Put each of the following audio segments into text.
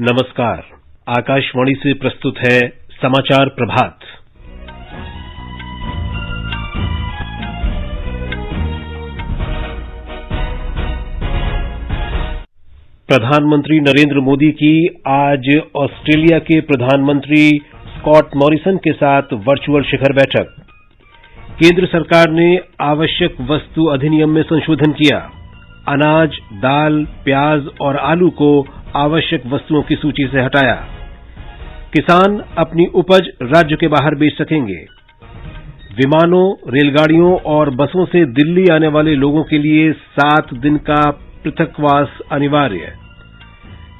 नमस्कार। आकाशवाणी से प्रस्तुत है समाचार प्रभात। प्रधानमंत्री नरेंद्र मोदी की आज ऑस्ट्रेलिया के प्रधानमंत्री स्कॉट मॉरिसन के साथ वर्चुअल शिखर बैठक। केंद्र सरकार ने आवश्यक वस्तु अधिनियम में संशोधन किया। अनाज, दाल, प्याज और आलू को आवश्यक वस्तुओं की सूची से हटाया। किसान अपनी उपज राज्य के बाहर बेच सकेंगे। विमानों, रेलगाड़ियों और बसों से दिल्ली आने वाले लोगों के लिए 7 दिन का पृथकवास अनिवार्य।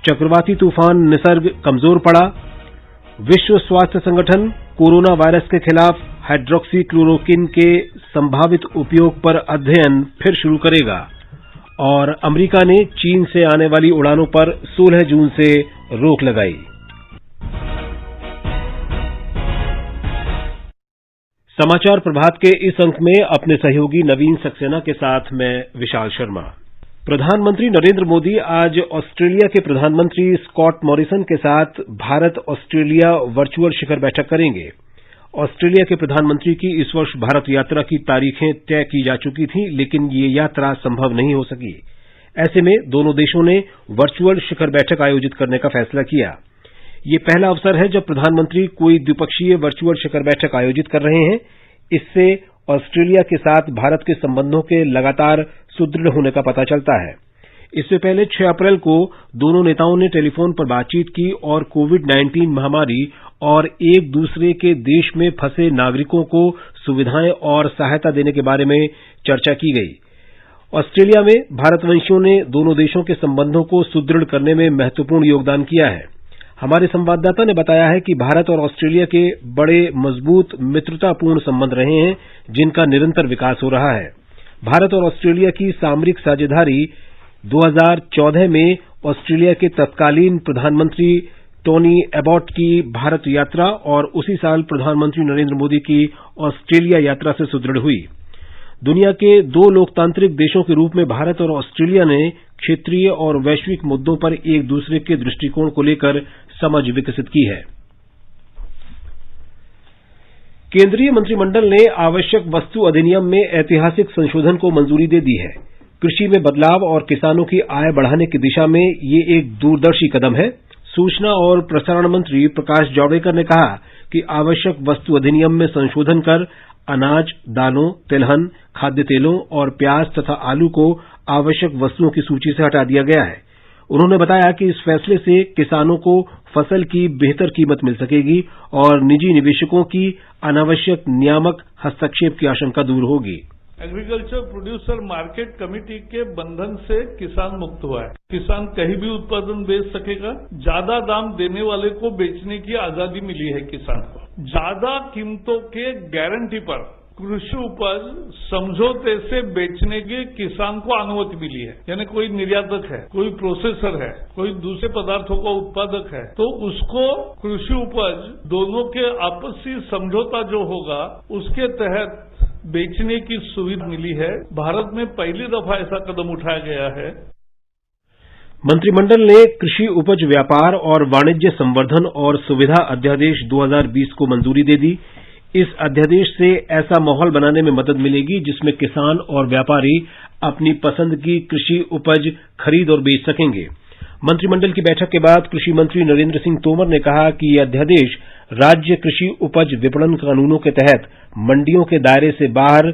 चक्रवाती तूफान निसर्ग कमजोर पड़ा। विश्व स्वास्थ्य संगठन कोरोना वायरस के खिलाफ हाइड्रोक्सीक्लोरोक्विन के संभावित उपयोग पर अध्ययन फिर शुरू करेगा। और अमेरिका ने चीन से आने वाली उड़ानों पर 16 जून से रोक लगाई। समाचार प्रभात के इस अंक में अपने सहयोगी नवीन सक्सेना के साथ मैं विशाल शर्मा। प्रधानमंत्री नरेंद्र मोदी आज ऑस्ट्रेलिया के प्रधानमंत्री स्कॉट मॉरिसन के साथ भारत ऑस्ट्रेलिया वर्चुअल शिखर बैठक करेंगे। ऑस्ट्रेलिया के प्रधानमंत्री की इस वर्ष भारत यात्रा की तारीखें तय की जा चुकी थीं, लेकिन ये यात्रा संभव नहीं हो सकी। ऐसे में दोनों देशों ने वर्चुअल शिखर बैठक आयोजित करने का फैसला किया। ये पहला अवसर है जब प्रधानमंत्री कोई द्विपक्षीय वर्चुअल शिखर बैठक आयोजित कर रहे हैं। इससे ऑस्ट्रेलिया के साथ भारत के संबंधों के लगातार सुदृढ़ होने का पता चलता है। इससे पहले 6 अप्रैल को दोनों नेताओं ने टेलीफोन पर बातचीत की और कोविड-19 महामारी और एक दूसरे के देश में फंसे नागरिकों को सुविधाएं और सहायता देने के बारे में चर्चा की गई। ऑस्ट्रेलिया में भारतवंशियों ने दोनों देशों के संबंधों को सुदृढ़ करने में महत्वपूर्ण योगदान किया है। हमारे संवाददाता ने बताया है कि भारत और ऑस्ट्रेलिया के बड़े मजबूत मित्रतापूर्ण संबंध रहे हैं, जिनका निरंतर विकास हो रहा है। भारत और ऑस्ट्रेलिया की सामरिक साझेदारी 2014 में ऑस्ट्रेलिया के तत्कालीन प्रधानमंत्री टोनी एबॉट की भारत यात्रा और उसी साल प्रधानमंत्री नरेंद्र मोदी की ऑस्ट्रेलिया यात्रा से सुदृढ़ हुई। दुनिया के 2 लोकतांत्रिक देशों के रूप में भारत और ऑस्ट्रेलिया ने क्षेत्रीय और वैश्विक मुद्दों पर एक दूसरे के दृष्टिकोण को लेकर समझ विकसित की है। केंद्रीय मंत्रिमंडल ने आवश्यक वस्तु अधिनियम में ऐतिहासिक संशोधन को मंजूरी दे दी है। कृषि में बदलाव और किसानों की आय बढ़ाने की दिशा में ये एक दूरदर्शी कदम है। सूचना और प्रसारण मंत्री प्रकाश जावड़ेकर ने कहा कि आवश्यक वस्तु अधिनियम में संशोधन कर अनाज, दालों, तिलहन, खाद्य तेलों और प्याज तथा आलू को आवश्यक वस्तुओं की सूची से हटा दिया गया है। उन्होंने बताया कि इस फैसले से किसानों को फसल की बेहतर कीमत मिल सकेगी और निजी निवेशकों की अनावश्यक नियामक हस्तक्षेप की आशंका दूर होगी। एग्रीकल्चर प्रोड्यूसर मार्केट कमेटी के बंधन से किसान मुक्त हुआ है। किसान कहीं भी उत्पादन बेच सकेगा। ज्यादा दाम देने वाले को बेचने की आजादी मिली है किसान को। ज्यादा कीमतों के गारंटी पर कृषि उपज समझौते से बेचने की किसान को अनुमति मिली है। यानी कोई निर्यातक है, कोई प्रोसेसर है, कोई दूसरे पदार्थों का उत्पादक है, तो उसको कृषि उपज दोनों के आपसी समझौता जो होगा उसके तहत बेचने की सुविधा मिली है। भारत में पहली दफा ऐसा कदम उठाया गया है। मंत्रिमंडल ने कृषि उपज व्यापार और वाणिज्य संवर्धन और सुविधा अध्यादेश 2020 को मंजूरी दे दी। इस अध्यादेश से ऐसा माहौल बनाने में मदद मिलेगी जिसमें किसान और व्यापारी अपनी पसंद की कृषि उपज खरीद और बेच सकेंगे। मंत्रिमंडल की बैठक के बाद कृषि मंत्री नरेंद्र सिंह तोमर ने कहा कि यह अध्यादेश राज्य कृषि उपज विपणन कानूनों के तहत मंडियों के दायरे से बाहर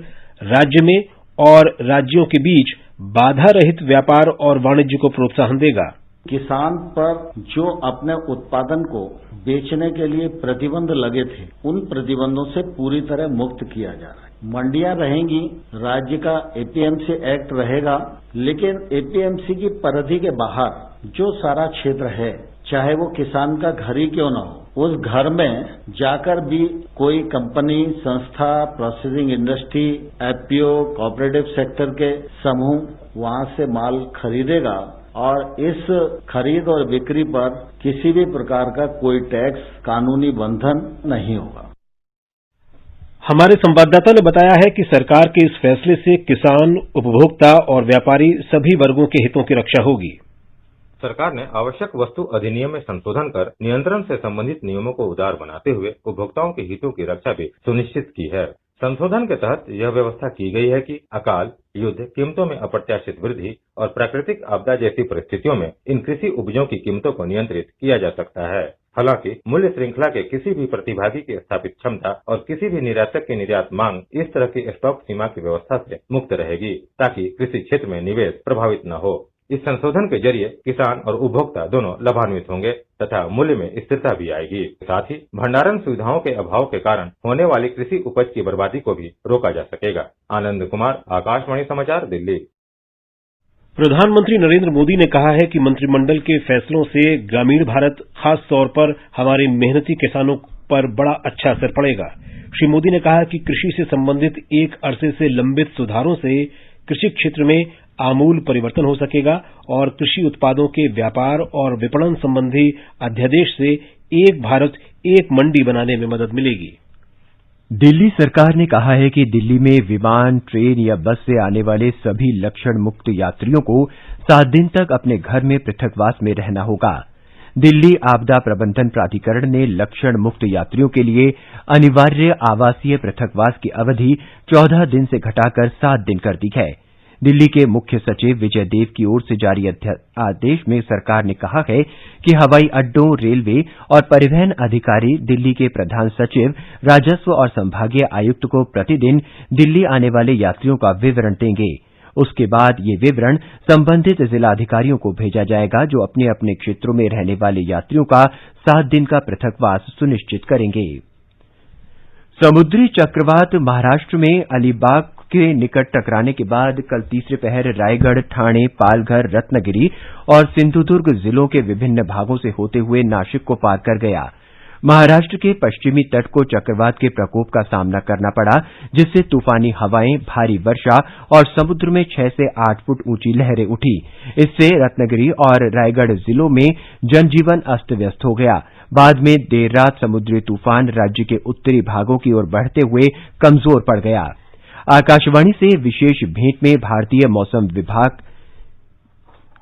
राज्य में और राज्यों के बीच बाधा रहित व्यापार और वाणिज्य को प्रोत्साहन देगा। किसान पर जो अपने उत्पादन को बेचने के लिए प्रतिबंध लगे थे, उन प्रतिबंधों से पूरी तरह मुक्त किया जा रहा है। मंडियां रहेंगी, राज्य का एपीएमसी एक्ट रहेगा, लेकिन एपीएमसी की परिधि के बाहर जो सारा क्षेत्र है, चाहे वो किसान का घर ही क्यों न हो, उस घर में जाकर भी कोई कंपनी, संस्था, processing industry, FPO, cooperative sector के समूह वहां से माल खरीदेगा और इस खरीद और बिक्री पर किसी भी प्रकार का कोई टैक्स, कानूनी बंधन नहीं होगा। हमारे संवाददाता ने बताया है कि सरकार के इस फैसले से किसान, उपभोक्ता और व्यापारी सभी वर्गों के हितों की रक्षा होगी। सरकार ने आवश्यक वस्तु अधिनियम में संशोधन कर नियंत्रण से संबंधित नियमों को उदार बनाते हुए उपभोक्ताओं के हितों की रक्षा भी सुनिश्चित की है। संशोधन के तहत यह व्यवस्था की गई है कि अकाल, युद्ध, कीमतों में अप्रत्याशित वृद्धि और प्राकृतिक आपदा जैसी परिस्थितियों में इन कृषि उपजों की कीमतों को नियंत्रित किया जा सकता है। हालांकि मूल्य श्रृंखला के किसी भी प्रतिभागी की स्थापित क्षमता और किसी भी निर्यातक की निर्यात मांग इस तरह की स्टॉक सीमा की व्यवस्था से मुक्त रहेगी, ताकि कृषि क्षेत्र में निवेश प्रभावित न हो। इस संशोधन के जरिए किसान और उपभोक्ता दोनों लाभान्वित होंगे तथा मूल्य में स्थिरता भी आएगी। साथ ही भंडारण सुविधाओं के अभाव के कारण होने वाली कृषि उपज की बर्बादी को भी रोका जा सकेगा। आनंद कुमार, आकाशवाणी समाचार, दिल्ली। प्रधानमंत्री नरेंद्र मोदी ने कहा है कि मंत्रिमंडल के फैसलों से ग्रामीण भारत, खास तौर पर हमारे मेहनती किसानों पर बड़ा अच्छा असर पड़ेगा। श्री मोदी ने कहा कि कृषि से संबंधित एक अरसे से लंबित सुधारों से कृषि क्षेत्र में आमूल परिवर्तन हो सकेगा और कृषि उत्पादों के व्यापार और विपणन संबंधी अध्यादेश से एक भारत, एक मंडी बनाने में मदद मिलेगी। दिल्ली सरकार ने कहा है कि दिल्ली में विमान, ट्रेन या बस से आने वाले सभी लक्षण मुक्त यात्रियों को 7 दिन तक अपने घर में पृथकवास में रहना होगा। दिल्ली आपदा प्रबंधन प्राधिकरण ने लक्षण मुक्त यात्रियों के लिए अनिवार्य आवासीय पृथकवास की अवधि 14 दिन से घटाकर 7 दिन कर दी है। दिल्ली के मुख्य सचिव विजय देव की ओर से जारी आदेश में सरकार ने कहा है कि हवाई अड्डों, रेलवे और परिवहन अधिकारी दिल्ली के प्रधान सचिव, राजस्व और संभागीय आयुक्त को प्रतिदिन दिल्ली आने वाले यात्रियों का विवरण देंगे। उसके बाद ये विवरण संबंधित जिलाधिकारियों को भेजा जाएगा, जो अपने अपने क्षेत्रों में रहने वाले यात्रियों का 7 दिन का पृथकवास सुनिश्चित करेंगे। समुद्री चक्रवात महाराष्ट्र में अलीबाग के निकट टकराने के बाद कल तीसरे पहर रायगढ़, ठाणे, पालघर, रत्नागिरी और सिंधुदुर्ग जिलों के विभिन्न भागों से होते हुए नासिक को पार कर गया। महाराष्ट्र के पश्चिमी तट को चक्रवात के प्रकोप का सामना करना पड़ा, जिससे तूफानी हवाएं, भारी वर्षा और समुद्र में 6 से 8 फुट ऊंची लहरें उठी। इससे रत्नागिरी और रायगढ़ जिलों में जनजीवन अस्त व्यस्त हो गया। बाद में देर रात समुद्री तूफान राज्य के उत्तरी भागों की ओर बढ़ते हुए कमजोर पड़ गया। आकाशवाणी से विशेष भेंट में भारतीय मौसम विभाग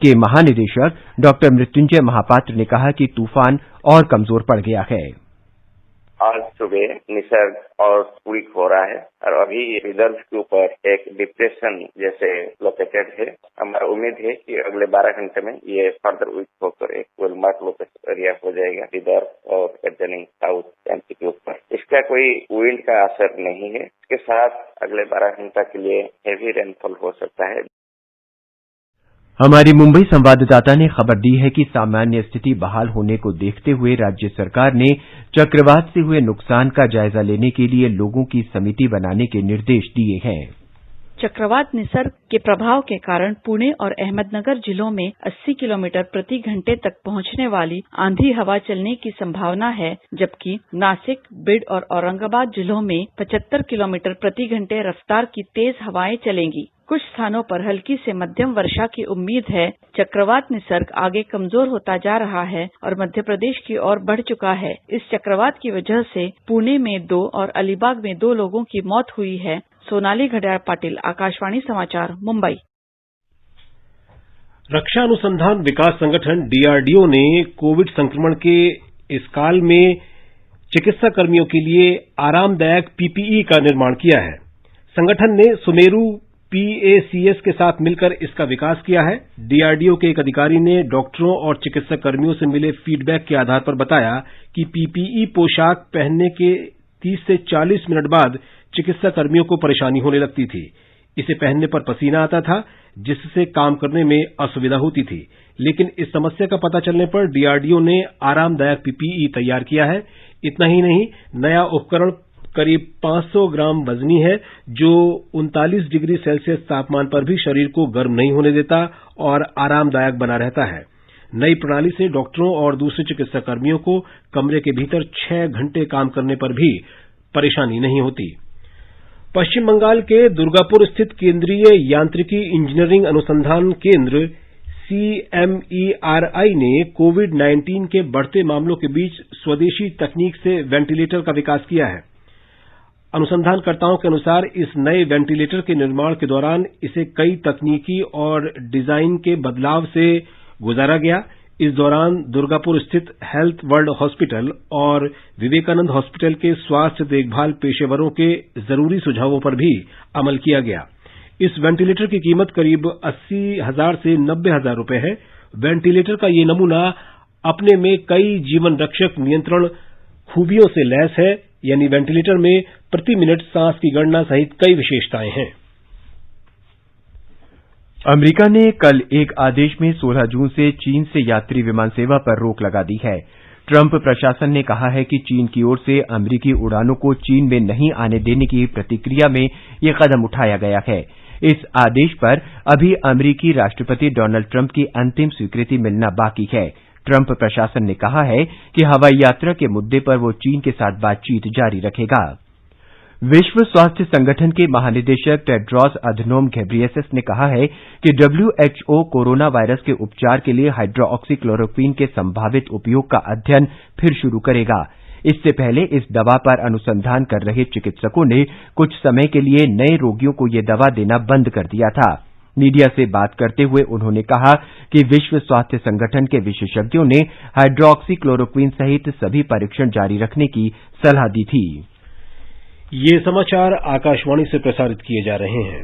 के महानिदेशक डॉक्टर मृत्युंजय महापात्र ने कहा कि तूफान और कमजोर पड़ गया है। आज सुबह निसर्ग और वीक हो रहा है और अभी विदर्भ के ऊपर एक डिप्रेशन जैसे लोकेटेड है। हमारा उम्मीद है कि अगले 12 घंटे में ये फर्दर वीक होकर एक वेलमार्क लोकेशन एरिया हो जाएगा विदर्भ और कंसर्निंग साउथ एमपी के ऊपर। इसका कोई विंड का असर नहीं है। इसके साथ अगले 12 घंटा के लिए हेवी रेनफॉल हो सकता है। हमारी मुंबई संवाददाता ने खबर दी है कि सामान्य स्थिति बहाल होने को देखते हुए राज्य सरकार ने चक्रवात से हुए नुकसान का जायजा लेने के लिए लोगों की समिति बनाने के निर्देश दिए हैं। चक्रवात निसर्ग के प्रभाव के कारण पुणे और अहमदनगर जिलों में 80 किलोमीटर प्रति घंटे तक पहुंचने वाली आंधी हवा चलने की संभावना है, जबकि नासिक, बिड और औरंगाबाद जिलों में 75 किलोमीटर प्रति घंटे रफ्तार की तेज हवाएं चलेंगी। कुछ स्थानों पर हल्की से मध्यम वर्षा की उम्मीद है। चक्रवात निसर्ग आगे कमजोर होता जा रहा है और मध्य प्रदेश की ओर बढ़ चुका है। इस चक्रवात की वजह से पुणे में 2 और अलीबाग में 2 लोगों की मौत हुई है। सोनाली घड़ियाल पाटिल, आकाशवाणी समाचार, मुंबई। रक्षा अनुसंधान विकास संगठन डीआरडीओ ने कोविड संक्रमण के इस काल में चिकित्सा कर्मियों के लिए आरामदायक पीपीई का निर्माण किया है। संगठन ने सुमेरु पीएसीएस के साथ मिलकर इसका विकास किया है। डीआरडीओ के एक अधिकारी ने डॉक्टरों और चिकित्सा कर्मियों से मिले फीडबैक के आधार पर बताया कि पीपीई पोशाक पहनने के 30 से 40 मिनट बाद चिकित्सा कर्मियों को परेशानी होने लगती थी। इसे पहनने पर पसीना आता था, जिससे काम करने में असुविधा होती थी। लेकिन इस समस्या का पता चलने पर डीआरडीओ ने आरामदायक पीपीई तैयार किया है। इतना ही नहीं, नया उपकरण करीब 500 ग्राम वजनी है, जो 39 डिग्री सेल्सियस तापमान पर भी शरीर को गर्म नहीं होने देता और आरामदायक बना रहता है। नई प्रणाली से डॉक्टरों और दूसरे चिकित्सा कर्मियों को कमरे के भीतर 6 घंटे काम करने पर भी परेशानी नहीं होती। पश्चिम बंगाल के दुर्गापुर स्थित केंद्रीय यांत्रिकी इंजीनियरिंग अनुसंधान केंद्र CMERI ने कोविड-19 के बढ़ते मामलों के बीच स्वदेशी तकनीक से वेंटिलेटर का विकास किया है। अनुसंधानकर्ताओं के अनुसार इस नए वेंटिलेटर के निर्माण के दौरान इसे कई तकनीकी और डिजाइन के बदलाव से गुजारा गया। इस दौरान दुर्गापुर स्थित हेल्थ वर्ल्ड हॉस्पिटल और विवेकानंद हॉस्पिटल के स्वास्थ्य देखभाल पेशेवरों के जरूरी सुझावों पर भी अमल किया गया। इस वेंटिलेटर की कीमत करीब 80,000 से 90,000 रुपए है। वेंटिलेटर का ये नमूना अपने में कई जीवन रक्षक नियंत्रण खूबियों से लैस है, यानी वेंटिलेटर में प्रति मिनट सांस की गणना सहित कई विशेषताएं हैं। अमेरिका ने कल एक आदेश में 16 जून से चीन से यात्री विमान सेवा पर रोक लगा दी है। ट्रंप प्रशासन ने कहा है कि चीन की ओर से अमेरिकी उड़ानों को चीन में नहीं आने देने की प्रतिक्रिया में यह कदम उठाया गया है। इस आदेश पर अभी अमेरिकी राष्ट्रपति डोनाल्ड ट्रंप की अंतिम स्वीकृति मिलना बाकी है। ट्रंप प्रशासन ने कहा है कि हवाई यात्रा के मुद्दे पर वो चीन के साथ बातचीत जारी रखेगा। विश्व स्वास्थ्य संगठन के महानिदेशक टेड्रोस अधनोम घेब्रियेसस ने कहा है कि WHO कोरोना वायरस के उपचार के लिए हाइड्रोक्सीक्लोरोक्वीन के संभावित उपयोग का अध्ययन फिर शुरू करेगा। इससे पहले इस दवा पर अनुसंधान कर रहे चिकित्सकों ने कुछ समय के लिए नए रोगियों को ये दवा देना बंद कर दिया था। मीडिया से बात करते हुए उन्होंने कहा कि विश्व स्वास्थ्य संगठन के विशेषज्ञों ने हाइड्रोक्सीक्लोरोक्वीन सहित सभी परीक्षण जारी रखने की सलाह दी थी। ये समाचार आकाशवाणी से प्रसारित किए जा रहे हैं।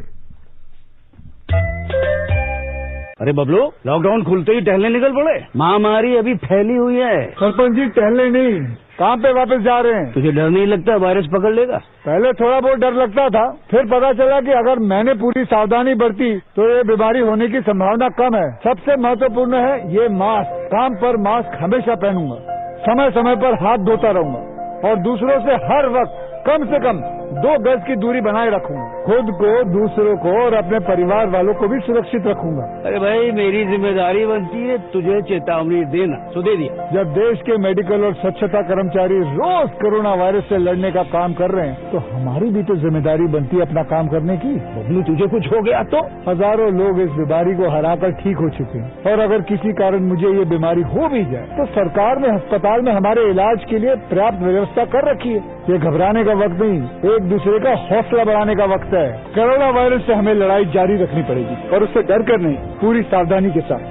अरे बबलू, लॉकडाउन खुलते ही टहलने निकल पड़े। महामारी अभी फैली हुई है। सरपंच जी, टहलने नहीं, काम पे वापस जा रहे हैं। तुझे डर नहीं लगता वायरस पकड़ लेगा? पहले थोड़ा बहुत डर लगता था, फिर पता चला कि अगर मैंने पूरी सावधानी बरती तो ये बीमारी होने की संभावना कम है। सबसे महत्वपूर्ण है ये मास्क। काम पर मास्क हमेशा पहनूंगा, समय समय पर हाथ धोता रहूंगा और दूसरों से हर वक्त कम से कम 2 गज की दूरी बनाए रखूंगा। खुद को, दूसरों को और अपने परिवार वालों को भी सुरक्षित रखूंगा। अरे भाई, मेरी जिम्मेदारी बनती है तुझे चेतावनी देना, तो दे दिया। जब देश के मेडिकल और स्वच्छता कर्मचारी रोज कोरोना वायरस से लड़ने का काम कर रहे हैं तो हमारी भी तो जिम्मेदारी बनती है अपना काम करने की। बबलू, तुझे कुछ हो गया तो? हजारों लोग इस बीमारी को हराकर ठीक हो चुके हैं और अगर किसी कारण मुझे ये बीमारी हो भी जाए तो सरकार ने अस्पताल में हमारे इलाज के लिए पर्याप्त व्यवस्था कर रखी है। ये घबराने का वक्त नहीं, एक दूसरे का हौसला बढ़ाने का वक्त है। कोरोना वायरस से हमें लड़ाई जारी रखनी पड़ेगी और उससे डर कर नहीं, पूरी सावधानी के साथ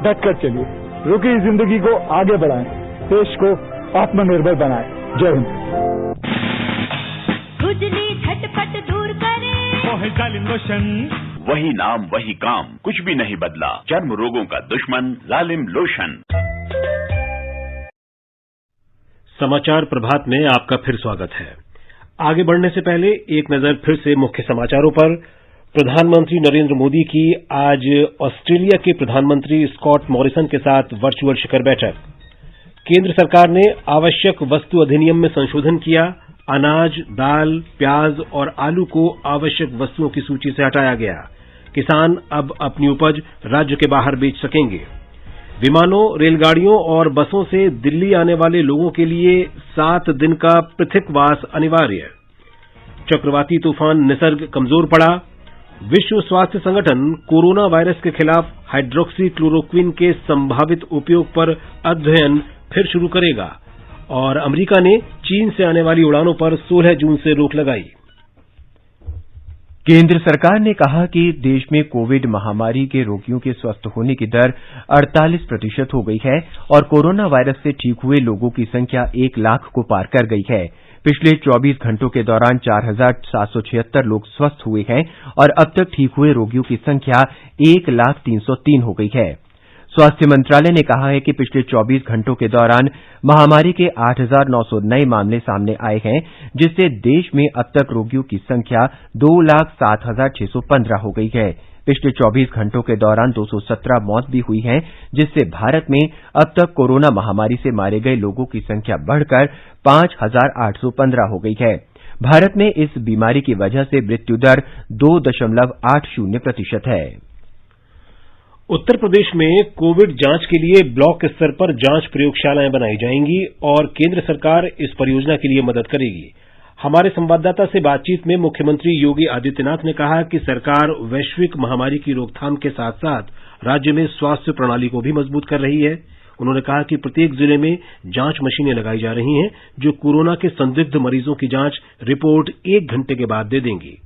डट कर चलिए। रुकी जिंदगी को आगे बढ़ाएं, देश को आत्मनिर्भर बनाएं। जय हिंद। खुजली झटपट दूर करे, लोशन, वही नाम वही काम, कुछ भी नहीं बदला। चर्म रोगों का दुश्मन लालिम लोशन। समाचार प्रभात में आपका फिर स्वागत है। आगे बढ़ने से पहले एक नजर फिर से मुख्य समाचारों पर। प्रधानमंत्री नरेंद्र मोदी की आज ऑस्ट्रेलिया के प्रधानमंत्री स्कॉट मॉरिसन के साथ वर्चुअल शिखर बैठक। केंद्र सरकार ने आवश्यक वस्तु अधिनियम में संशोधन किया। अनाज, दाल, प्याज और आलू को आवश्यक वस्तुओं की सूची से हटाया गया। किसान अब अपनी उपज राज्य के बाहर बेच सकेंगे। विमानों, रेलगाड़ियों और बसों से दिल्ली आने वाले लोगों के लिए 7 दिन का पृथकवास अनिवार्य। चक्रवाती तूफान निसर्ग कमजोर पड़ा। विश्व स्वास्थ्य संगठन कोरोना वायरस के खिलाफ हाइड्रोक्सीक्लोरोक्वीन के संभावित उपयोग पर अध्ययन फिर शुरू करेगा। और अमेरिका ने चीन से आने वाली उड़ानों पर 16 जून से रोक लगाई। केंद्र सरकार ने कहा कि देश में कोविड महामारी के रोगियों के स्वस्थ होने की दर 48% हो गई है और कोरोना वायरस से ठीक हुए लोगों की संख्या 1 लाख को पार कर गई है। पिछले 24 घंटों के दौरान 4,776 लोग स्वस्थ हुए हैं और अब तक ठीक हुए रोगियों की संख्या 1,03,003 हो गई है। स्वास्थ्य मंत्रालय ने कहा है कि पिछले 24 घंटों के दौरान महामारी के 8,900 नए मामले सामने आए हैं, जिससे देश में अब तक रोगियों की संख्या 2,07,615 हो गई है। पिछले 24 घंटों के दौरान 217 मौत भी हुई हैं, जिससे भारत में अब तक कोरोना महामारी से मारे गए लोगों की संख्या बढ़कर 5,815 हो गई है। भारत में इस बीमारी की वजह से मृत्यु दर 2.80% है। उत्तर प्रदेश में कोविड जांच के लिए ब्लॉक स्तर पर जांच प्रयोगशालाएं बनाई जाएंगी और केंद्र सरकार इस परियोजना के लिए मदद करेगी। हमारे संवाददाता से बातचीत में मुख्यमंत्री योगी आदित्यनाथ ने कहा कि सरकार वैश्विक महामारी की रोकथाम के साथ साथ राज्य में स्वास्थ्य प्रणाली को भी मजबूत कर रही है। उन्होंने कहा कि प्रत्येक जिले में जांच मशीनें लगाई जा रही हैं, जो कोरोना के संदिग्ध मरीजों की जांच रिपोर्ट 1 घंटे के बाद दे देंगी।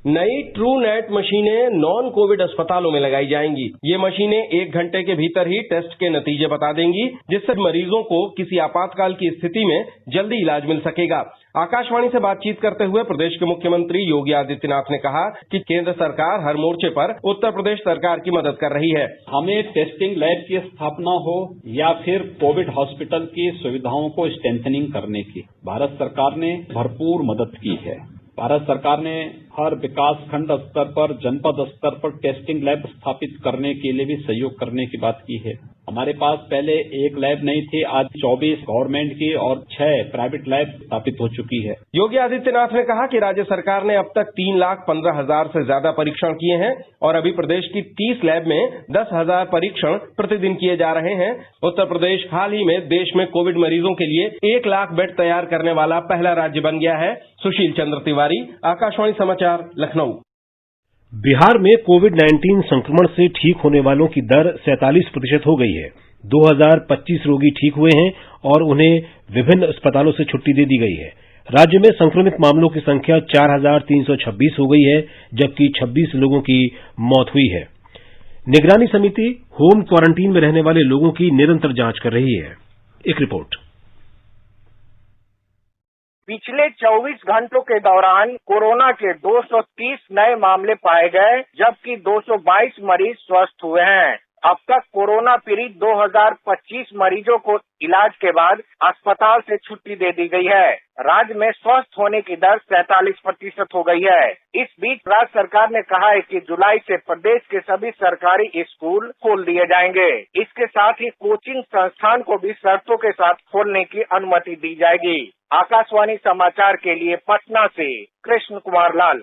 नई ट्रू नेट मशीनें नॉन कोविड अस्पतालों में लगाई जाएंगी। ये मशीनें 1 घंटे के भीतर ही टेस्ट के नतीजे बता देंगी, जिससे मरीजों को किसी आपातकाल की स्थिति में जल्दी इलाज मिल सकेगा। आकाशवाणी से बातचीत करते हुए प्रदेश के मुख्यमंत्री योगी आदित्यनाथ ने कहा कि केंद्र सरकार हर मोर्चे पर उत्तर प्रदेश सरकार की मदद कर रही है। हमें टेस्टिंग लैब की स्थापना हो या फिर कोविड हॉस्पिटल की सुविधाओं को स्ट्रेंथनिंग करने की भारत सरकार ने भरपूर मदद की है। भारत सरकार ने हर विकास खंड स्तर पर, जनपद स्तर पर टेस्टिंग लैब स्थापित करने के लिए भी सहयोग करने की बात की है। हमारे पास पहले 1 लैब नहीं थी, आज 24 गवर्नमेंट की और 6 प्राइवेट लैब स्थापित हो चुकी है। योगी आदित्यनाथ ने कहा कि राज्य सरकार ने अब तक 3,15,000 से ज्यादा परीक्षण किए हैं और अभी प्रदेश की 30 लैब में 10,000 परीक्षण प्रतिदिन किए जा रहे हैं। उत्तर प्रदेश हाल ही में देश में कोविड मरीजों के लिए 1 लाख बेड तैयार करने वाला पहला राज्य बन गया है। सुशील चंद्र तिवारी, आकाशवाणी समाचार, लखनऊ। बिहार में कोविड-19 संक्रमण से ठीक होने वालों की दर 47% हो गई है। 2025 रोगी ठीक हुए हैं और उन्हें विभिन्न अस्पतालों से छुट्टी दे दी गई है। राज्य में संक्रमित मामलों की संख्या 4,326 हो गई है, जबकि 26 लोगों की मौत हुई है। निगरानी समिति होम क्वारंटीन में रहने वाले लोगों की निरंतर जांच कर रही है। एक रिपोर्ट। पिछले 24 घंटों के दौरान कोरोना के 230 नए मामले पाए गए, जबकि 222 मरीज स्वस्थ हुए हैं। अब तक कोरोना पीड़ित 2025 मरीजों को इलाज के बाद अस्पताल से छुट्टी दे दी गई है। राज्य में स्वस्थ होने की दर 47% हो गई है। इस बीच राज्य सरकार ने कहा है कि जुलाई से प्रदेश के सभी सरकारी स्कूल खोल दिए जाएंगे। इसके साथ ही कोचिंग संस्थान को भी शर्तों के साथ खोलने की अनुमति दी जाएगी। आकाशवाणी समाचार के लिए पटना से कृष्ण कुमार लाल।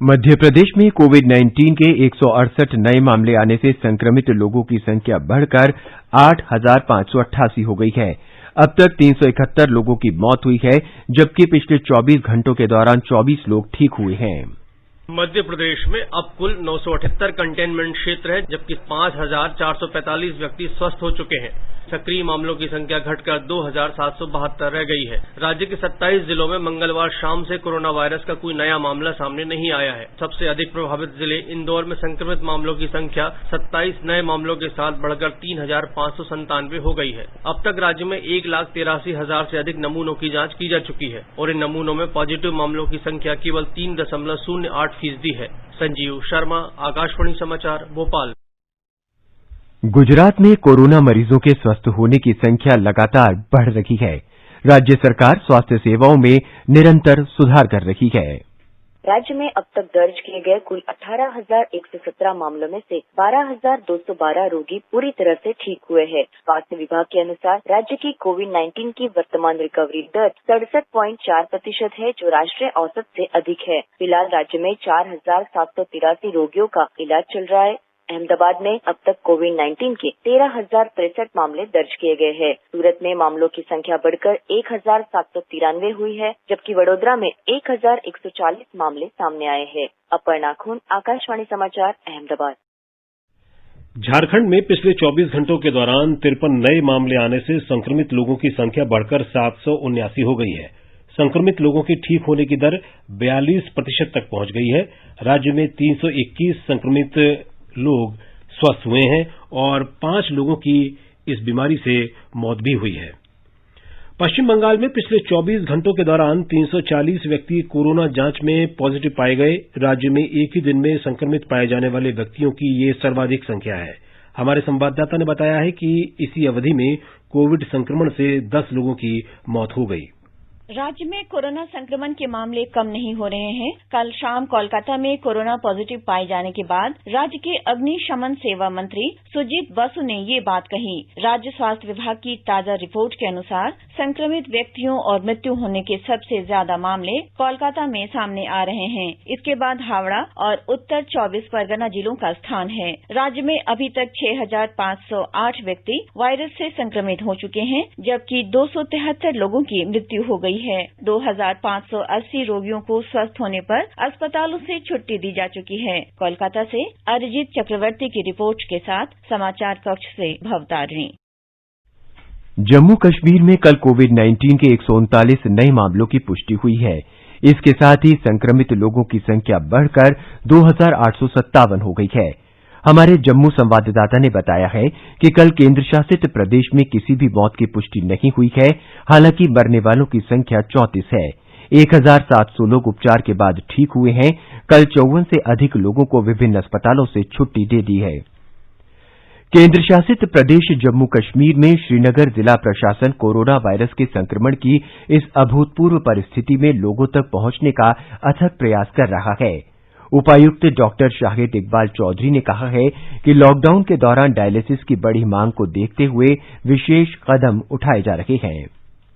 मध्य प्रदेश में कोविड-19 के 168 नए मामले आने से संक्रमित लोगों की संख्या बढ़कर 8,588 हो गई है। अब तक 371 लोगों की मौत हुई है, जबकि पिछले 24 घंटों के दौरान 24 लोग ठीक हुए हैं। मध्य प्रदेश में अब कुल 978 कंटेनमेंट क्षेत्र है, जबकि 5,445 व्यक्ति स्वस्थ हो चुके हैं। सक्रिय मामलों की संख्या घटकर 2,772 रह गई है। राज्य के 27 जिलों में मंगलवार शाम से कोरोना वायरस का कोई नया मामला सामने नहीं आया है। सबसे अधिक प्रभावित जिले इंदौर में संक्रमित मामलों की संख्या 27 नए मामलों के साथ बढ़कर 3,597 हो गई है। अब तक राज्य में 1,83,000 से अधिक नमूनों की जांच की जा चुकी है और इन नमूनों में पॉजिटिव मामलों की संख्या केवल 3.08% है। संजीव शर्मा, आकाशवाणी समाचार, भोपाल। गुजरात में कोरोना मरीजों के स्वस्थ होने की संख्या लगातार बढ़ रही है। राज्य सरकार स्वास्थ्य सेवाओं में निरंतर सुधार कर रही है। राज्य में अब तक दर्ज किए गए कुल 18,117 मामलों में से 12,212 रोगी पूरी तरह से ठीक हुए हैं। स्वास्थ्य विभाग के अनुसार राज्य की कोविड-19 की वर्तमान रिकवरी दर 67.4% है, जो राष्ट्रीय औसत से अधिक है। फिलहाल राज्य में 4,783 रोगियों का इलाज चल रहा है। अहमदाबाद में अब तक कोविड-19 के 13,063 मामले दर्ज किए गए हैं। सूरत में मामलों की संख्या बढ़कर 1,793 हुई है, जबकि वडोदरा में 1,140 मामले सामने आए हैं। अपर्णा खून, आकाशवाणी समाचार, अहमदाबाद। झारखंड में पिछले 24 घंटों के दौरान 53 नए मामले आने से संक्रमित लोगों की संख्या बढ़कर 779 हो गई है। संक्रमित लोगों के ठीक होने की दर 42% तक पहुंच गई है। राज्य में 321 संक्रमित लोग स्वस्थ हुए हैं और 5 लोगों की इस बीमारी से मौत भी हुई है। पश्चिम बंगाल में पिछले 24 घंटों के दौरान 340 व्यक्ति कोरोना जांच में पॉजिटिव पाए गए। राज्य में एक ही दिन में संक्रमित पाए जाने वाले व्यक्तियों की ये सर्वाधिक संख्या है। हमारे संवाददाता ने बताया है कि इसी अवधि में कोविड संक्रमण से 10 लोगों की मौत हो गई। राज्य में कोरोना संक्रमण के मामले कम नहीं हो रहे हैं। कल शाम कोलकाता में कोरोना पॉजिटिव पाए जाने के बाद राज्य के अग्निशमन सेवा मंत्री सुजीत बसु ने ये बात कही। राज्य स्वास्थ्य विभाग की ताजा रिपोर्ट के अनुसार संक्रमित व्यक्तियों और मृत्यु होने के सबसे ज्यादा मामले कोलकाता में सामने आ रहे हैं। इसके बाद हावड़ा और उत्तर 24 परगना जिलों का स्थान है। राज्य में अभी तक 6,508 व्यक्ति वायरस से संक्रमित हो चुके हैं, जबकि 273 लोगों की मृत्यु हो गई है। 2,580 रोगियों को स्वस्थ होने पर अस्पतालों से छुट्टी दी जा चुकी है। कोलकाता से अरिजीत चक्रवर्ती की रिपोर्ट के साथ समाचार कक्ष से भवतारिणी। जम्मू कश्मीर में कल कोविड-19 के 139 नए मामलों की पुष्टि हुई है। इसके साथ ही संक्रमित लोगों की संख्या बढ़कर 2,857 हो गई है। हमारे जम्मू संवाददाता ने बताया है कि कल केंद्र शासित प्रदेश में किसी भी मौत की पुष्टि नहीं हुई है। हालांकि मरने वालों की संख्या 34 है। 1,700 लोग उपचार के बाद ठीक हुए हैं। कल 54 से अधिक लोगों को विभिन्न अस्पतालों से छुट्टी दे दी है। केंद्र शासित प्रदेश जम्मू कश्मीर में श्रीनगर जिला प्रशासन कोरोना वायरस के संक्रमण की इस अभूतपूर्व परिस्थिति में लोगों तक पहुंचने का अथक प्रयास कर रहा है। उपायुक्त डॉक्टर शाहिद इकबाल चौधरी ने कहा है कि लॉकडाउन के दौरान डायलिसिस की बढ़ी मांग को देखते हुए विशेष कदम उठाए जा रहे हैं।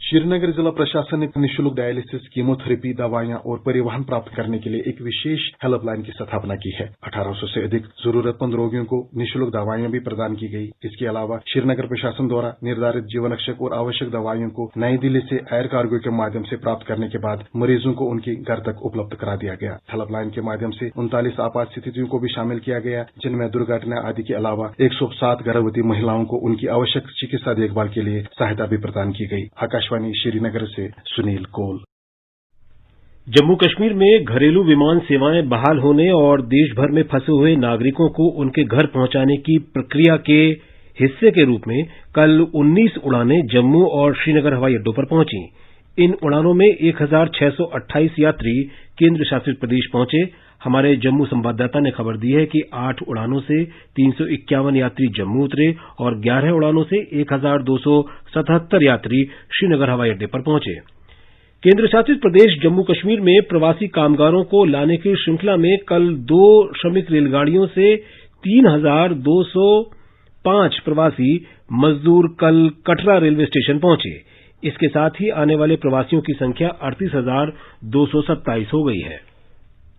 श्रीनगर जिला प्रशासन ने निःशुल्क डायलिसिस, कीमोथेरेपी, दवाइयां और परिवहन प्राप्त करने के लिए एक विशेष हेल्पलाइन की स्थापना की है। 1800 से अधिक जरूरतमंद रोगियों को निःशुल्क दवाइयां भी प्रदान की गई। इसके अलावा श्रीनगर प्रशासन द्वारा निर्धारित जीवनरक्षक और आवश्यक दवाइयों को नई दिल्ली से एयर कार्गो के माध्यम से प्राप्त करने के बाद मरीजों को उनके घर तक उपलब्ध करा दिया गया। हेल्पलाइन के माध्यम से 39 आपात स्थितियों को भी शामिल किया गया, जिनमें दुर्घटना आदि के अलावा 107 गर्भवती महिलाओं को उनकी आवश्यक चिकित्सा देखभाल के लिए सहायता भी प्रदान की गई। आकाशवाणी श्रीनगर से सुनील कोल। जम्मू कश्मीर में घरेलू विमान सेवाएं बहाल होने और देश भर में फंसे हुए नागरिकों को उनके घर पहुंचाने की प्रक्रिया के हिस्से के रूप में कल 19 उड़ानें जम्मू और श्रीनगर हवाई अड्डों पर पहुंची। इन उड़ानों में 1,628 यात्री केंद्र शासित प्रदेश पहुंचे। हमारे जम्मू संवाददाता ने खबर दी है कि 8 उड़ानों से 351 यात्री जम्मू उतरे और 11 उड़ानों से 1,277 यात्री श्रीनगर हवाई अड्डे पर पहुंचे। केंद्र शासित प्रदेश जम्मू कश्मीर में प्रवासी कामगारों को लाने की श्रृंखला में कल 2 श्रमिक रेलगाड़ियों से 3,205 प्रवासी मजदूर कल कटरा रेलवे स्टेशन पहुंचे। इसके साथ ही आने वाले प्रवासियों की संख्या 38,227 हो गई है।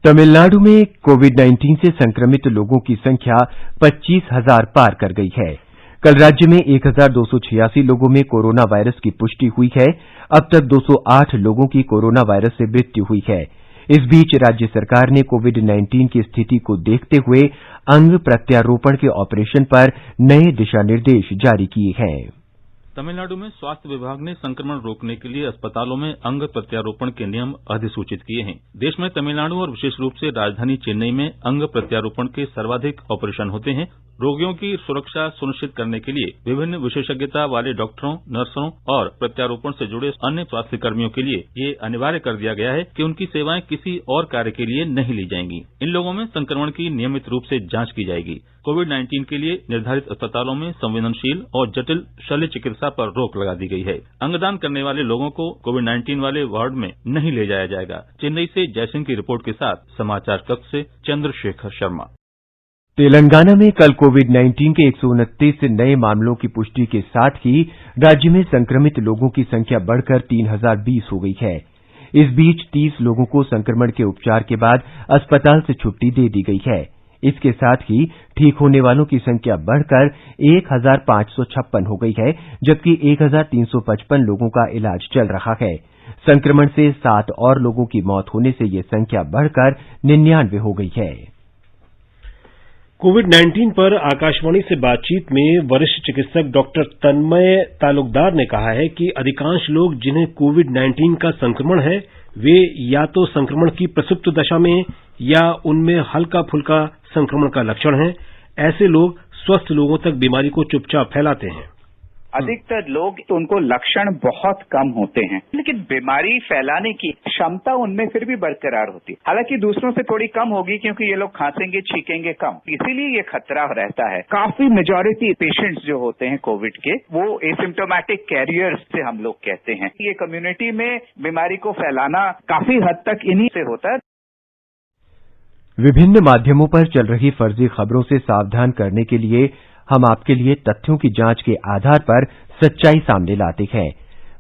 तमिलनाडु में कोविड-19 से संक्रमित लोगों की संख्या 25,000 पार कर गई है। कल राज्य में 1,286 लोगों में कोरोना वायरस की पुष्टि हुई है। अब तक 208 लोगों की कोरोना वायरस से मृत्यु हुई है। इस बीच राज्य सरकार ने कोविड-19 की स्थिति को देखते हुए अंग प्रत्यारोपण के ऑपरेशन पर नए दिशा निर्देश जारी किए हैं। तमिलनाडु में स्वास्थ्य विभाग ने संक्रमण रोकने के लिए अस्पतालों में अंग प्रत्यारोपण के नियम अधिसूचित किए हैं। देश में तमिलनाडु और विशेष रूप से राजधानी चेन्नई में अंग प्रत्यारोपण के सर्वाधिक ऑपरेशन होते हैं। रोगियों की सुरक्षा सुनिश्चित करने के लिए विभिन्न विशेषज्ञता वाले डॉक्टरों, नर्सों और प्रत्यारोपण से जुड़े अन्य स्वास्थ्य कर्मियों के लिए ये अनिवार्य कर दिया गया है कि उनकी सेवाएं किसी और कार्य के लिए नहीं ली जाएंगी। इन लोगों में संक्रमण की नियमित रूप से जांच की जाएगी। कोविड-19 के लिए निर्धारित अस्पतालों में संवेदनशील और जटिल शल्य चिकित्सा पर रोक लगा दी गई है। अंगदान करने वाले लोगों को कोविड-19 वाले वार्ड में नहीं ले जाया जाएगा। चेन्नई से जयसिंह की रिपोर्ट के साथ समाचार कक्ष से चंद्रशेखर शर्मा। तेलंगाना में कल कोविड-19 के 129 नए मामलों की पुष्टि के साथ ही राज्य में संक्रमित लोगों की संख्या बढ़कर 3,020 हो गई है। इस बीच 30 लोगों को संक्रमण के उपचार के बाद अस्पताल से छुट्टी दे दी गई है। इसके साथ ही ठीक होने वालों की संख्या बढ़कर 1,556 हो गई है, जबकि 1,355 लोगों का इलाज चल रहा है। संक्रमण से 7 और लोगों की मौत होने से यह संख्या बढ़कर 99 हो गई है। कोविड-19 पर आकाशवाणी से बातचीत में वरिष्ठ चिकित्सक डॉक्टर तन्मय तालुकदार ने कहा है कि अधिकांश लोग जिन्हें कोविड-19 का संक्रमण है वे या तो संक्रमण की प्रसुप्त दशा में या उनमें हल्का फुल्का संक्रमण का लक्षण है। ऐसे लोग स्वस्थ लोगों तक बीमारी को चुपचाप फैलाते हैं। अधिकतर लोग तो उनको लक्षण बहुत कम होते हैं, लेकिन बीमारी फैलाने की क्षमता उनमें फिर भी बरकरार होती है। हालांकि दूसरों से थोड़ी कम होगी क्योंकि ये लोग खांसेंगे, छींकेंगे कम, इसीलिए ये खतरा रहता है। काफी मेजॉरिटी पेशेंट्स जो होते हैं कोविड के वो एसिम्प्टोमेटिक कैरियर्स से हम लोग कहते हैं। ये कम्युनिटी में बीमारी को फैलाना काफी हद तक इन्हीं से होता है। विभिन्न माध्यमों पर चल रही फर्जी खबरों से सावधान करने के लिए हम आपके लिए तथ्यों की जांच के आधार पर सच्चाई सामने लाते हैं।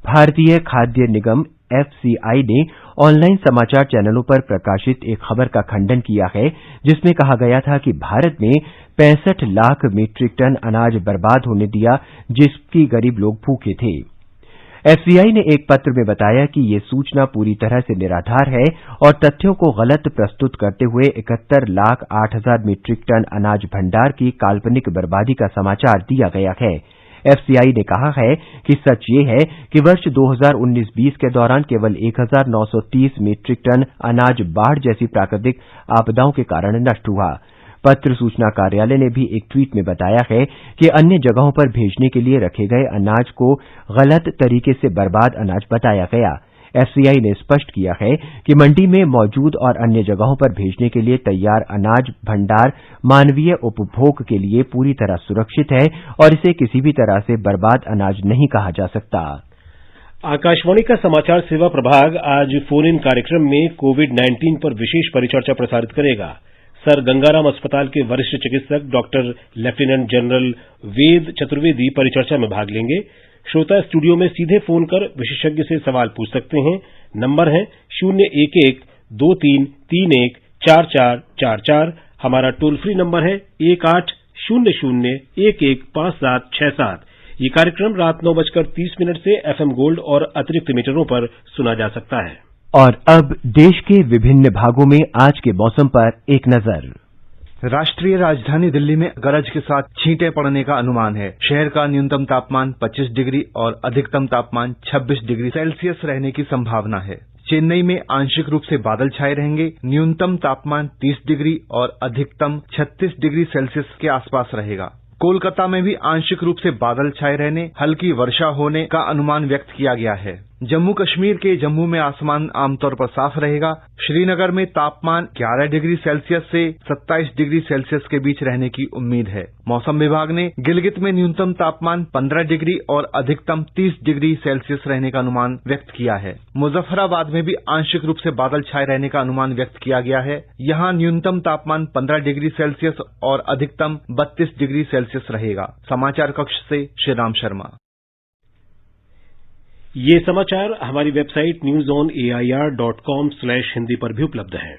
भारतीय खाद्य निगम FCI ने ऑनलाइन समाचार चैनलों पर प्रकाशित एक खबर का खंडन किया है, जिसमें कहा गया था कि भारत ने 65 लाख मीट्रिक टन अनाज बर्बाद होने दिया, जिसकी गरीब लोग भूखे थे। FCI ने एक पत्र में बताया कि ये सूचना पूरी तरह से निराधार है और तथ्यों को गलत प्रस्तुत करते हुए 71,08,000 मीट्रिक टन अनाज भंडार की काल्पनिक बर्बादी का समाचार दिया गया है। एफसीआई ने कहा है कि सच ये है कि वर्ष 2019-20 के दौरान केवल 1930 मीट्रिक टन अनाज बाढ़ जैसी प्राकृतिक आपदाओं के कारण नष्ट हुआ। पत्र सूचना कार्यालय ने भी एक ट्वीट में बताया है कि अन्य जगहों पर भेजने के लिए रखे गए अनाज को गलत तरीके से बर्बाद अनाज बताया गया। एफसीआई ने स्पष्ट किया है कि मंडी में मौजूद और अन्य जगहों पर भेजने के लिए तैयार अनाज भंडार मानवीय उपभोग के लिए पूरी तरह सुरक्षित है और इसे किसी भी तरह से बर्बाद अनाज नहीं कहा जा सकता। आकाशवाणी का समाचार सेवा प्रभाग आज फोन इन कार्यक्रम में कोविड-19 पर विशेष परिचर्चा प्रसारित करेगा। सर गंगाराम अस्पताल के वरिष्ठ चिकित्सक doctor lieutenant general Ved Chaturvedi परिचर्चा में भाग लेंगे। श्रोता स्टूडियो में सीधे फोन कर विशेषज्ञ से सवाल पूछ सकते हैं। नंबर है 011-2331-4444। हमारा टोल फ्री नंबर है 1800-115767। ये कार्यक्रम रात 9:30 से एफएम गोल्ड और अतिरिक्त मीटरों पर सुना जा सकता है। और अब देश के विभिन्न भागों में आज के मौसम पर एक नजर। राष्ट्रीय राजधानी दिल्ली में गरज के साथ छींटे पड़ने का अनुमान है। शहर का न्यूनतम तापमान 25 डिग्री और अधिकतम तापमान 26 डिग्री सेल्सियस रहने की संभावना है। चेन्नई में आंशिक रूप से बादल छाए रहेंगे। न्यूनतम तापमान 30 डिग्री और अधिकतम 36 डिग्री सेल्सियस के आसपास रहेगा। कोलकाता में भी आंशिक रूप से बादल छाए रहने, हल्की वर्षा होने का अनुमान व्यक्त किया गया है। जम्मू कश्मीर के जम्मू में आसमान आमतौर पर साफ रहेगा। श्रीनगर में तापमान 11 डिग्री सेल्सियस से 27 डिग्री सेल्सियस के बीच रहने की उम्मीद है। मौसम विभाग ने गिलगित में न्यूनतम तापमान 15 डिग्री और अधिकतम 30 डिग्री सेल्सियस रहने का अनुमान व्यक्त किया है। मुजफ्फराबाद में भी आंशिक रूप से बादल छाए रहने का अनुमान व्यक्त किया गया है। यहाँ न्यूनतम तापमान 15 डिग्री सेल्सियस और अधिकतम 32 डिग्री सेल्सियस रहेगा। समाचार कक्ष से श्रीराम शर्मा। ये समाचार हमारी वेबसाइट newsonair.com/hindi पर भी उपलब्ध हैं।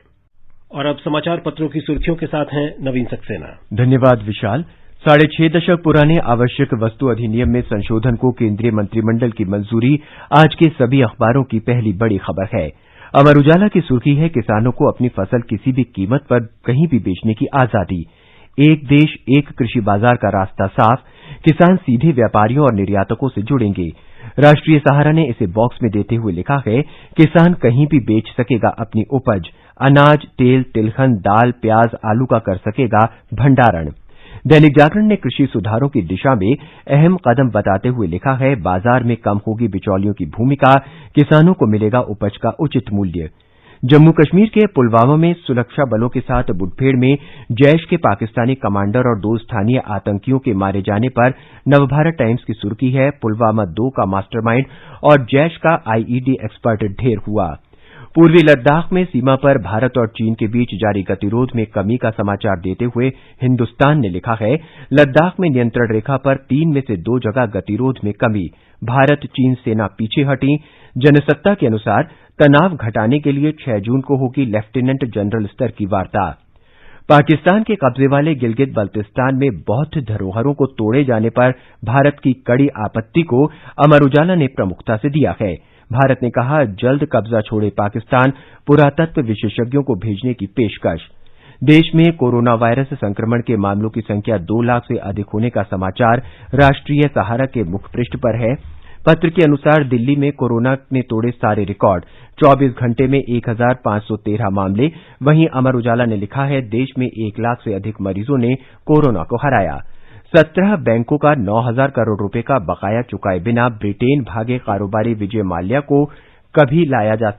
और अब समाचार पत्रों की सुर्खियों के साथ हैं नवीन सक्सेना। धन्यवाद विशाल। 6.5 दशक पुराने आवश्यक वस्तु अधिनियम में संशोधन को केंद्रीय मंत्रिमंडल की मंजूरी आज के सभी अखबारों की पहली बड़ी खबर है। अमर उजाला की सुर्खी है किसानों को अपनी फसल किसी भी कीमत पर कहीं भी बेचने की आजादी। एक देश एक कृषि बाजार का रास्ता साफ, किसान सीधे व्यापारियों और निर्यातकों से जुड़ेंगे। राष्ट्रीय सहारा ने इसे बॉक्स में देते हुए लिखा है किसान कहीं भी बेच सकेगा अपनी उपज, अनाज, तेल, तिलहन, दाल, प्याज, आलू का कर सकेगा भंडारण। दैनिक जागरण ने कृषि सुधारों की दिशा में अहम कदम बताते हुए लिखा है बाजार में कम होगी बिचौलियों की भूमिका, किसानों को मिलेगा उपज का उचित मूल्य। जम्मू कश्मीर के पुलवामा में सुरक्षा बलों के साथ मुठभेड़ में जैश के पाकिस्तानी कमांडर और 2 स्थानीय आतंकियों के मारे जाने पर नवभारत टाइम्स की सुर्खी है पुलवामा 2 का मास्टरमाइंड और जैश का आईईडी एक्सपर्ट ढेर हुआ। पूर्वी लद्दाख में सीमा पर भारत और चीन के बीच जारी गतिरोध में कमी का समाचार देते हुए हिंदुस्तान ने लिखा है लद्दाख में नियंत्रण रेखा पर 3 में से 2 जगह गतिरोध में कमी, भारत चीन सेना पीछे हटी। जनसत्ता के अनुसार तनाव घटाने के लिए 6 जून को होगी लेफ्टिनेंट जनरल स्तर की वार्ता। पाकिस्तान के कब्जे वाले गिलगित बल्तिस्तान में बौद्ध धरोहरों को तोड़े जाने पर भारत की कड़ी आपत्ति को अमर उजाला ने प्रमुखता से दिया है। भारत ने कहा जल्द कब्जा छोड़े पाकिस्तान, पुरातत्व विशेषज्ञों को भेजने की पेशकश। देश में कोरोना वायरस संक्रमण के मामलों की संख्या 2 लाख से अधिक होने का समाचार राष्ट्रीय सहारा के मुखपृष्ठ पर है। पत्र के अनुसार दिल्ली में कोरोना ने तोड़े सारे रिकॉर्ड, 24 घंटे में 1513 मामले। वहीं अमर उजाला ने लिखा है देश में 1 लाख से अधिक मरीजों ने कोरोना को हराया। 17 बैंकों का 9,000 करोड़ रुपए का बकाया चुकाए बिना ब्रिटेन भागे कारोबारी विजय माल्या को कभी भी लाया जा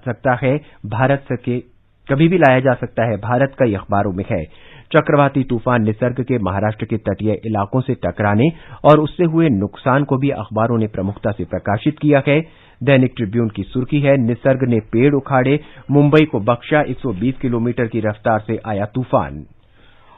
सकता है भारत कई अखबारों में है। चक्रवाती तूफान निसर्ग के महाराष्ट्र के तटीय इलाकों से टकराने और उससे हुए नुकसान को भी अखबारों ने प्रमुखता से प्रकाशित किया है। दैनिक ट्रिब्यून की सुर्खी है निसर्ग ने पेड़ उखाड़े, मुंबई को बख्शा, 120 किलोमीटर की रफ्तार से आया तूफान।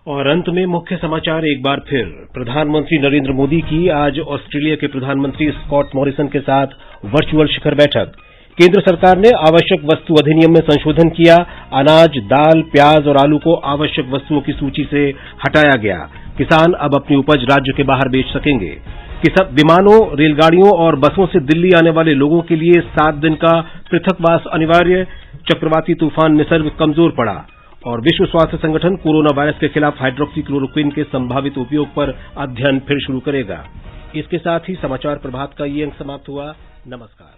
और अंत में मुख्य समाचार एक बार फिर। प्रधानमंत्री नरेंद्र मोदी की आज ऑस्ट्रेलिया के प्रधानमंत्री स्कॉट मॉरिसन के साथ वर्चुअल शिखर बैठक। केंद्र सरकार ने आवश्यक वस्तु अधिनियम में संशोधन किया। अनाज, दाल, प्याज और आलू को आवश्यक वस्तुओं की सूची से हटाया गया। किसान अब अपनी उपज राज्य के बाहर बेच सकेंगे। विमानों, रेलगाड़ियों और बसों से दिल्ली आने वाले लोगों के लिए 7 दिन का पृथकवास अनिवार्य। चक्रवाती तूफान निसर्ग कमजोर पड़ा। और विश्व स्वास्थ्य संगठन कोरोना वायरस के खिलाफ हाइड्रोक्सी क्लोरोक्विन के संभावित उपयोग पर अध्ययन फिर शुरू करेगा। इसके साथ ही समाचार प्रभात का ये अंक समाप्त हुआ। नमस्कार।